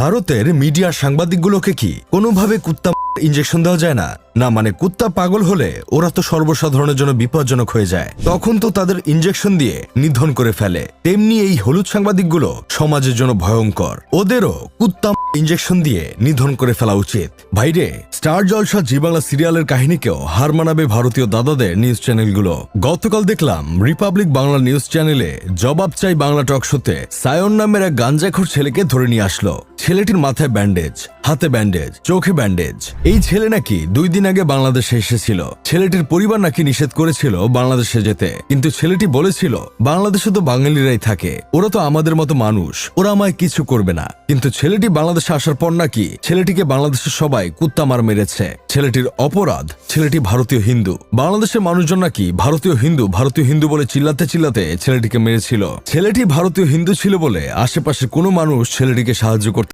ভারতের মিডিয়া সাংবাদিকগুলোকে কি কোনোভাবে কুত্তা ইঞ্জেকশন দেওয়া যায় না? না মানে কুত্তা পাগল হলে ওরা তো সর্বসাধারণের জন্য বিপজ্জনক হয়ে যায়, তখন তো তাদের ইঞ্জেকশন দিয়ে নিধন করে ফেলে। তেমনি এই হলুদ সাংবাদিকগুলো সমাজের জন্য ভয়ঙ্কর, ওদেরও কুত্তা ইঞ্জেকশন দিয়ে নিধন করে ফেলা উচিত। ভাইরে, স্টার জলসা জি বাংলা সিরিয়ালের কাহিনীকেও হার মানাবে ভারতীয় দাদাদের নিউজ চ্যানেলগুলো। গতকাল দেখলাম রিপাবলিক বাংলা নিউজ চ্যানেলে জবাব চাই বাংলা টক শোতে সায়ন নামের এক গাঞ্জাখোর ছেলেকে ধরে নিয়ে আসলো। ছেলেটির মাথায় ব্যান্ডেজ, হাতে ব্যান্ডেজ, চোখে ব্যান্ডেজ। এই ছেলে নাকি 2 দিন আগে বাংলাদেশে এসেছিল। ছেলেটির পরিবার নাকি নিষেধ করেছিল বাংলাদেশে যেতে, কিন্তু ছেলেটি বলেছিল বাংলাদেশে তো বাঙালিরাই থাকে, ওরা তো আমাদের মতো মানুষ, ওরা আমায় কিছু করবে না। কিন্তু ছেলেটি বাংলাদেশে আসার পর নাকি ছেলেটিকে বাংলাদেশের সবাই কুত্তা মার মেরেছে। ছেলেটির অপরাধ, ছেলেটি ভারতীয় হিন্দু। বাংলাদেশের মানুষজন নাকি ভারতীয় হিন্দু বলে চিল্লাতে চিল্লাতে ছেলেটিকে মেরেছিল। ছেলেটি ভারতীয় হিন্দু ছিল বলে আশেপাশে কোনো মানুষ ছেলেটিকে সাহায্য করতে